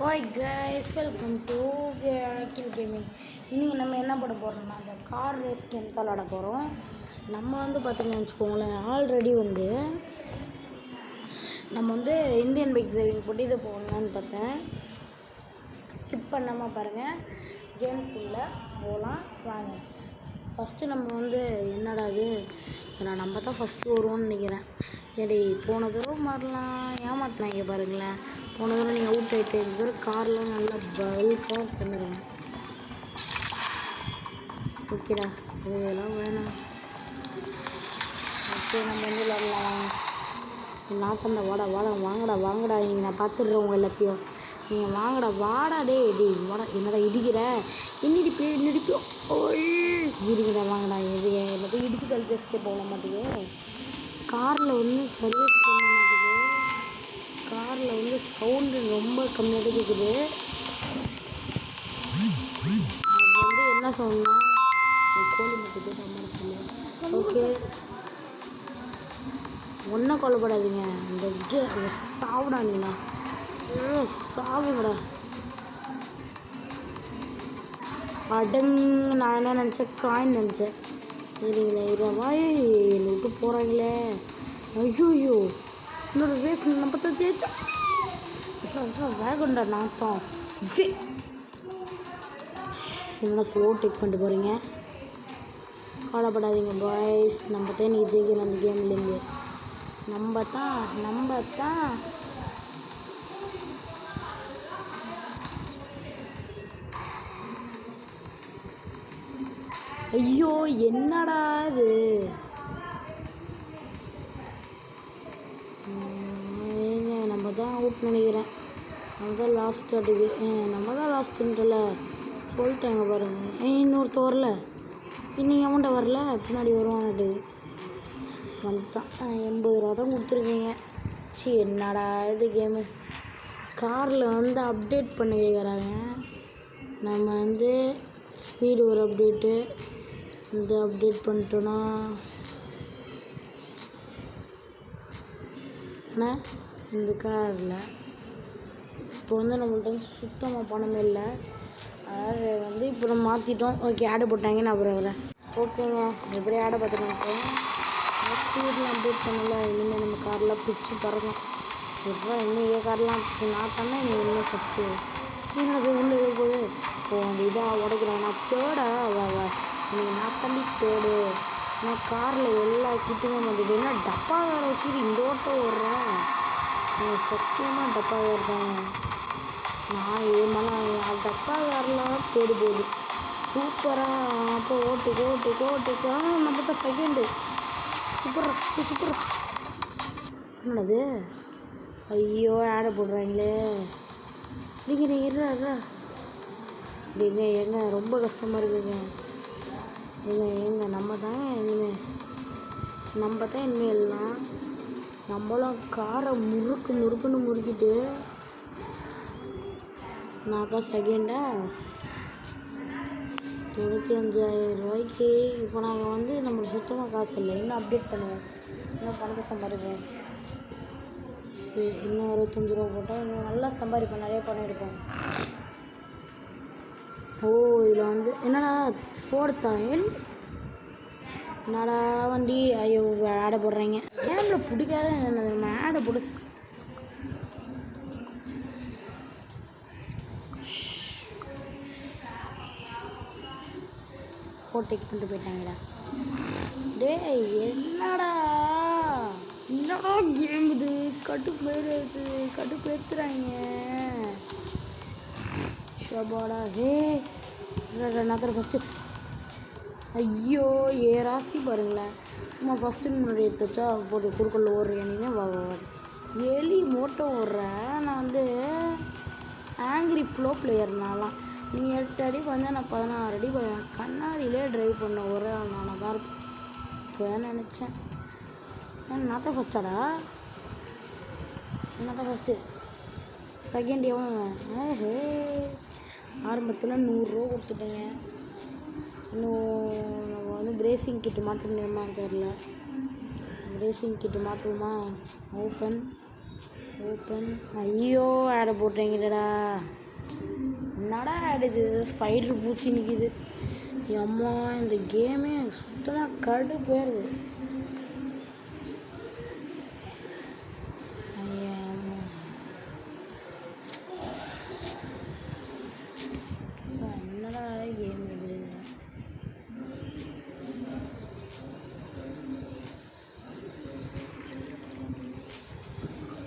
Hi guys, welcome to Gill gaming. இன்றைக்கி நம்ம என்ன பண்ண போகிறோம்னா அந்த கார் ரேஸ் கேம் தான் விளாட போகிறோம். நம்ம பார்த்தீங்கன்னு வச்சுக்கோங்களேன், ஆல்ரெடி நம்ம இந்தியன் பைக் டிரைவிங் போட்டு இதை போகலான்னு பார்த்தேன். ஸ்கிப் பண்ணாமல் பாருங்கள், கேமுக்குள்ளே போகலாம் வாங்க. ஃபஸ்ட்டு நம்ம என்னடா இது, நம்ம தான் ஃபஸ்ட்டு வருவோம்னு நினைக்கிறேன். ஏடி போன தடவை மாதிரிலாம் ஏமாத்தினாங்க பாருங்களேன். போன தடவை நீங்கள் அவுட் ஆகிட்டு இந்த தடவை கார்லாம் நல்லா பல்காக தந்துடுங்க. ஓகேடா, இதெல்லாம் வேணாம். ஓகே, நம்ம விளாடலாம். நான் தந்த வாங்கடா நீங்கள், நான் பார்த்துடுறேன் உங்கள் எல்லாத்தையும். நீங்கள் வாங்கடா வாடா என்னடா இடிக்கிற, இன்னிடிப்போ இடிங்கடா வாங்கடா. எல்லாத்தையும் இடிச்சு பேசிட்டு போக மாட்டேங்குது. காரில் சர்வீஸ் பண்ண மாட்டேங்குது. காரில் சவுண்டு ரொம்ப கம்மியாக கேட்குது. அது என்ன சவுண்ட்னா கோழி முட்டைக்கு மாதிரி சொல்லுவேன். ஓகே, ஒன்றும் கொல்லப்படாதீங்க. இந்த சாப்பிடாதீங்கண்ணா, சாவுங்கடா. நான் என்ன நினச்சேன், காயின் நினச்சேன். இருவாய் என்னை விட்டு போகிறாங்களே. ஐயோ, இன்னொரு ரேஸ் நம்ம தான் ஜெயிச்சா. வேகண்டா நாத்தம். என்ன ஸ்லோ டேக் பண்ணிட்டு போகிறீங்க. கவலைப்படாதீங்க பாய்ஸ், நம்ம தான் இன்றைக்கி ஜெயிக்கணும் அந்த கேம்லேருந்து. நம்ம தான் ஐயோ என்னடா இது, நம்ம தான் அவுட் நினைக்கிறேன். நம்ம தான் லாஸ்ட் அடிக்கு, நம்ம தான் லாஸ்ட்டுன்றல சொல்லிட்டாங்க பாருங்கள். இன்னொருத்த வரல, இன்னும் எவன்ட்ட வரல, பின்னாடி வருவான்ட்டு வந்துட்டான். 80 ரூபா தான் கொடுத்துருக்கீங்க. என்னடா இது கேமு. காரில் அப்டேட் பண்ணி கேட்குறாங்க. நம்ம ஸ்பீடு ஒரு அப்டேட்டு, இந்த அப்டேட் பண்ணிட்டோன்னா இந்த காரில் இப்போ நம்மள்ட்ட சுத்தமாக பணமே இல்லை. அதனால் இப்போ நம்ம மாற்றிட்டோம். ஓகே, ஆடை போட்டாங்கன்னு அப்புறம் வரேன். ஓகேங்க, எப்படி ஆடை பார்த்துட்டு ஸ்பீடில் அப்டேட் பண்ணல. இனிமேல் நம்ம கார்லாம் பிடிச்சி பறக்கும். எப்போ இன்னும் கார்லாம் நான் தானே இன்னும் ஃபஸ்ட்டு என்னது உள்ளே போகுது. அந்த இதாக உடைக்கிறேன் நான் தேர்டா. நீங்கள் நான் தள்ளி தேர்டு. நான் காரில் எல்லா கிட்டுமே வந்துட்டு என்ன டப்பா வேறு வச்சுக்கிட்டு இந்த ஓட்டம் ஓடுறேன். சத்தியமாக டப்பா வேறுதாங்க. நான் ஏமாலாம் டப்பா வேறலாம் தேடி போகுது சூப்பராக. அப்போ ஓட்டுக்கு நம்ம தான் செகண்டு. சூப்பரா என்னது. ஐயோ, ஆடை போடுறாங்களே. நீங்கள் இருறா ஏங்க ரொம்ப கஷ்டமாக இருக்குங்க. ஏங்க நம்ம தான் இனிமேல்லாம் நம்மளும் காரை முறுக்குன்னு முறுக்கிட்டு நான் தான் செகண்டா 95,000 ரூபாய்க்கு. இப்போ நாங்கள் நம்மளுக்கு சுத்தமாக காசு இல்லை. இன்னும் அப்டேட் பண்ணுவோம், இன்னும் பணத்தை சம்பாதிப்போம். சரி, இன்னும் 65 ரூபா போட்டால் இன்னும் நல்லா சம்பாதிப்போம், நிறைய பணம் எடுப்போம். ஓ, இதில் என்னடா ஃபோர்த் தான். என்னடா வண்டி. ஐயோ, ஆடை போடுறீங்க. கேமில் பிடிக்காத நம்ம ஆடை போட்டு டேக் பண்ணிட்டு போயிட்டாங்கடா. டேய் என்னடா கேம் இது, கடுப்பேத்துறாங்க. ஷபாடா. நான் தான் ஃபஸ்ட்டு. ஐயோ, ராசி பாருங்களேன். சும்மா ஃபஸ்ட்டு முன்னாடி எடுத்து வச்சா போட்டு குறுக்கல்ல ஓடுறேன்னு எலி மோட்டோ ஓடுறேன். நான் ஆங்கிரி ப்ளோ பிளேயர்னாலாம். நீ 8 அடி நான் 16 அடி கண்ணாடியிலே ட்ரைவ் பண்ண ஒரே நான் தான் இருப்பேன். இப்போ நினச்சேன் நான் தான் ஃபஸ்ட்டாடா. நான் தான் ஃபஸ்ட்டு. செகண்ட் எவன்? ஆரம்பத்தில் 100 ரூபா கொடுத்துட்டேங்க. இன்னும் நம்ம பிரேசிங் கிட்டு மாட்ட முடியுமா தெரில. பிரேசிங் கிட்டு மாட்டுவோமா? Open open. ஐயோ ஆடை போட்டுறீங்கடா. என்னடா ஆடுது? ஸ்பைடர் பூச்சி நிற்கிது. அம்மா இந்த கேமே சுத்தமாக கடு போயிடுது. என்னடா கேம் இது?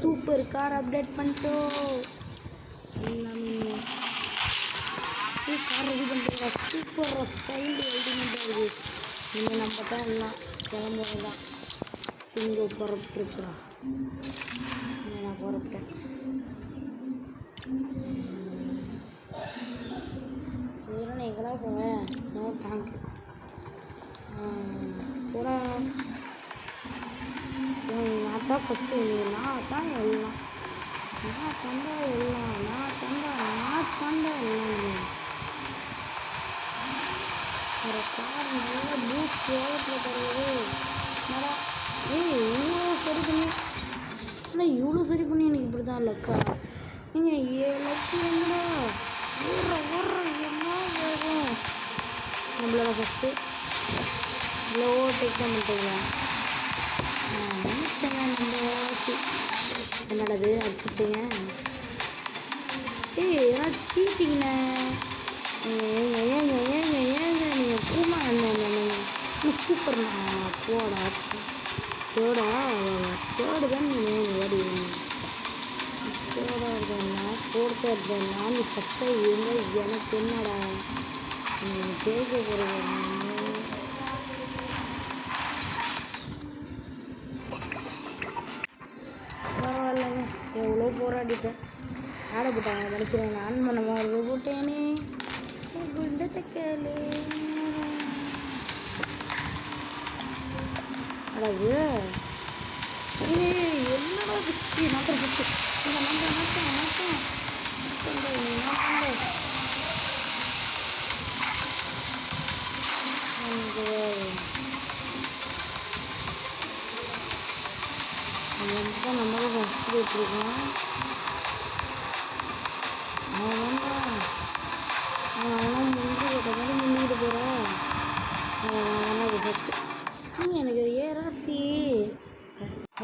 சூப்பர் கார் அப்டேட் பண்ணிட்டோம். எல்லாமே கார் ரெடி பண்ணுறா. சூப்பராக சைடு அல்டிமேட்டாக இருக்குது. இனிமேல் நம்ம தான் எல்லாம் கிளம்புறது தான். சிங்கிள் புறப்பட்டுருச்சுடா. நான் புறப்பட்டேன். இதெல்லாம் நான் எங்கடா போவேன்? No thank you. கூட நான் தான் ஃபஸ்ட்டு. நான் தான் எல்லாம் நான் தந்தா எல்லாம் எல்லாம் ஒரு கார் நல்லா பூஸ்ட் வேகத்தில் தருவது. நல்லா இவ்வளோ சரி பண்ணி ஆனால் இவ்வளோ சரி பண்ணி எனக்கு இப்படி தான் லக்கா. நீங்கள் 7 லட்சம் என்னடா ஓடுற என்ன வேகம். நம்மளோட ஃபஸ்ட்டு லோ டேக் தான் பண்ணிட்டீங்களா? நினச்சேங்க நம்ம என்னடாது அடிச்சுட்டீங்க. ஏன்னா சீட்டிங்கண்ணே. ஏங்க நீங்கள் பூமா என்ன சூப்பர்ண்ணா. போடா தேர்டு தான் நீங்கள் ஓடி தேர்டாக இருக்கேன்னா ஃபோர்த்தாக இருக்கேன்னா நீ ஃபஸ்ட்டாக இருந்தால் எனக்கு என்னடா ஜெயிக்க போகிறது. பரவாயில்லைங்க, எவ்வளோ போராடிட்டேன். ஆட போட்டாங்க மனுஷன். நான் பண்ண மாதிரி போட்டேனே குண்ட தக்காளி. அதாவது என்னடா இதுக்கு நாத்திரம் ஃபஸ்ட்டு நம்மளும் ஃபஸ்ட்டு போயிட்டுருக்கோம். அவன் முன்னிக்கிட்டு போகிறேன். அது ஃபஸ்ட்டு எனக்கு அது ராசி.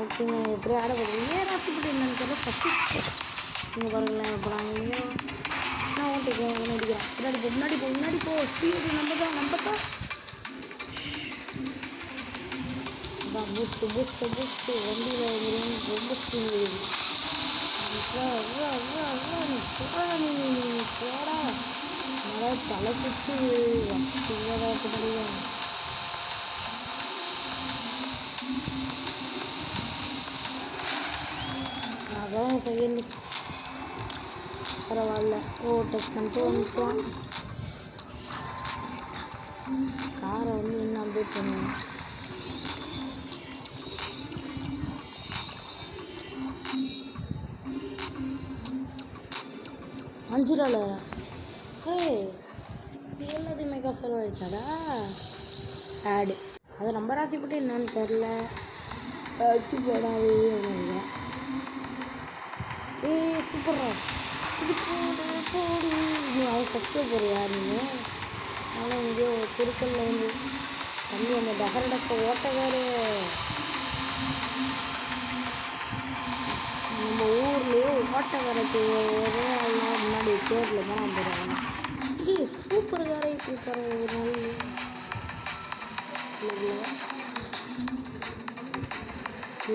ஓகேங்க, எப்படி ஆட போடுறது? ராசி பற்றி என்னன்னு தெரியல. ஃபஸ்ட்டு நீங்கள் பாருங்களேன். இப்போ நாங்கள் நான் ஓட்டிக்கிறேன். நடிக்கிறேன். முன்னாடி போ ஸ்பீடு நம்ம தான் பூஸ்ட்டு வண்டியில் ரொம்ப ஸ்பீடு வருது. போடா நல்லா தலை சுற்றி முடியும். அதான் செகண்ட் பரவாயில்ல. டெக் பண்ணிட்டு வந்துட்டோம். காரை இன்னும் அப்டேட் பண்ணுவேன். ₹5 எல்லாத்தையுமே காசு செலவழிச்சாடா ஆடு. அது நம்ம ராசிப்பட்டு என்னன்னு தெரில. போடாது சூப்பரா இது போடு. நீ அவன் ஃபஸ்ட்டு போறியா? நீங்கள் ஆனால் இங்கே குறுக்கல்ல வந்து தண்ணி அந்த டகரடக்க ஓட்டக்காரு. நம்ம ஊர்லேயே ஓட்டக்காரத்து ஒரே நாள் முன்னாடி தேர்தலில் தான் வந்துடுறாங்க. இது சூப்பர் காரை சூப்பர் ஒரு நாள்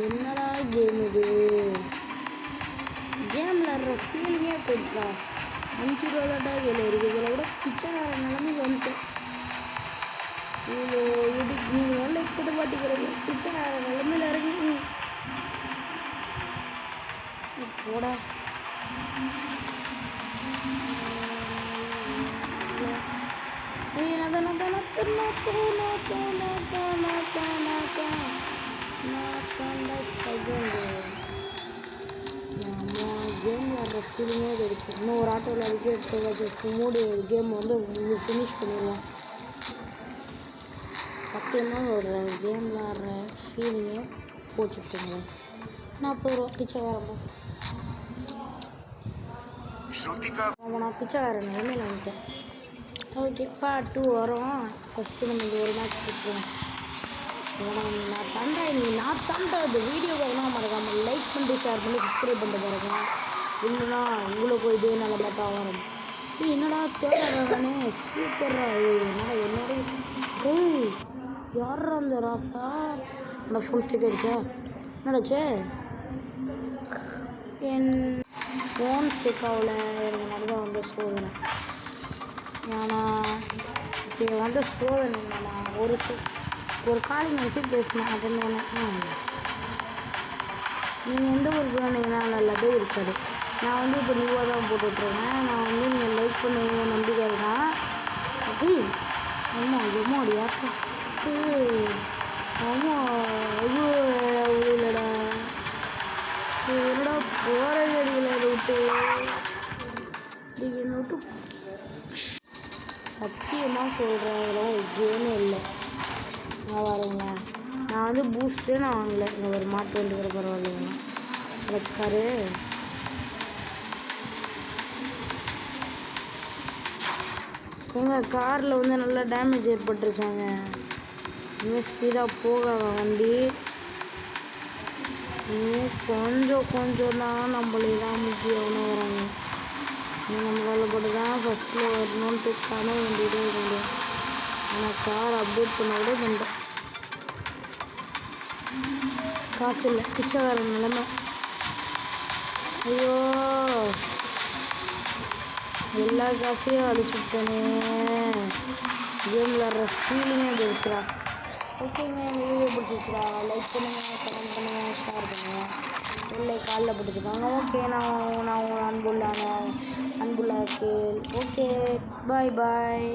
என்னடா கேம் இது? கேம் விளாட்ற ஃபீலிங்கே போயிடுச்சா? ₹5 இதில் இருக்குது. இதில் கூட பிச்சைக்கார நிலமைக்கு வந்துட்டேன். இவ்வளோ இதுக்கு நீங்கள் நல்லா கிட்ட பாட்டிக்கிறது பிச்சைக்கார நிலமையில் இறங்கி போடா. கேம் விளாட்ற ஃபீலிங்கே போயிடுச்சு. இன்னும் ஒரு ஆட்டோவில் அதுக்கு எடுத்து மூடி கேம் வந்து ஃபினிஷ் பண்ணிடலாம். சத்தியமாக ஒரு கேம் விளாட்ற ஃபீலிங்கே போச்சுட்டுங்க. ₹40 பிச்சை வரப்போ நான் பிச்சைக்காரன் நிலைமையில் வந்துட்டேன். ஓகே பார்ட் 2 வரும். ஃபஸ்ட்டு நம்ம இந்த ஒரு மேட்ச் பிடிச்சிருவோம். நான் தாண்டா இந்த வீடியோ பார்க்கலாம் மறக்காமல் லைக் பண்ணிட்டு ஷேர் பண்ணி சப்ஸ்கிரைப் பண்ணிட்டு பாருங்க. இல்லைன்னா உங்களுக்கு இதே நல்ல பார்த்தா வரும். என்னடா தேடானே சூப்பரா என்னடா என்னோட யாரா அந்த ராசா என்னடா ஃபுல் ஸ்டிக் அடிச்சா என்னடாச்சு என் ஃபோன் ஸ்டிக் ஆகல. எனக்கு நடந்தால் வந்து சோதனை ஏன்னா இப்போ வந்து சோதனை நான் ஒரு காலிங் வச்சு பேசினேன் அப்படின்னு. நீங்கள் எந்த ஒரு போனீங்கன்னா நல்லாவே இருக்காது. நான் வந்து இப்போ நியூவாக தான் போட்டுட்ருக்கேன். நான் வந்து நீங்கள் லைக் பண்ணுவீங்க நம்பிக்கை தான். அப்படி ஆமாம் யாக்கா ஆமாம் இல்லைடா என்னடா போகிற கடியில் விட்டு நீங்கள் விட்டு சத்தியமாக சொல்கிறேன் கேமே இல்லை. நான் வரேங்க. நான் வந்து பூஸ்ட்டே நான் வாங்கலை. இங்கே ஒரு மாட்டு வண்டி கூட பரவாயில்லைங்க வச்சுக்காரு. எங்கள் காரில் வந்து நல்லா டேமேஜ் ஏற்பட்டுருச்சாங்க. இன்னும் ஸ்பீடாக போகாத வண்டி. இன்னும் கொஞ்சம் தான் நம்மளெல்லாம் முக்கியம்னு வராங்க. நம்மளால் போட்டு தான் ஃபஸ்ட்டில் வரணுன்ட்டு கனவு வேண்டியதே இருக்க. ஆனால் கார் அப்டேட் பண்ண கூட பண்ணுறேன். காசு இல்லை பிச்சைக்கார நிலைமை. ஐயோ எல்லா காசையும் அடிச்சுட்டேனே. கேம் விளாட்ற ஃபீலிங்கே போயிடுச்சுடா. ஓகேங்க இந்த வீடியோ பிடிச்சிச்சுடா. லைக் பண்ணுங்கள், கமெண்ட் பண்ணுங்கள், ஷேர் பண்ணுங்கள். இல்லை காலில் பிடிச்சிக்கோங்க. ஓகே நான் உங்கள் அன்புள்ளான கேள். Okay bye.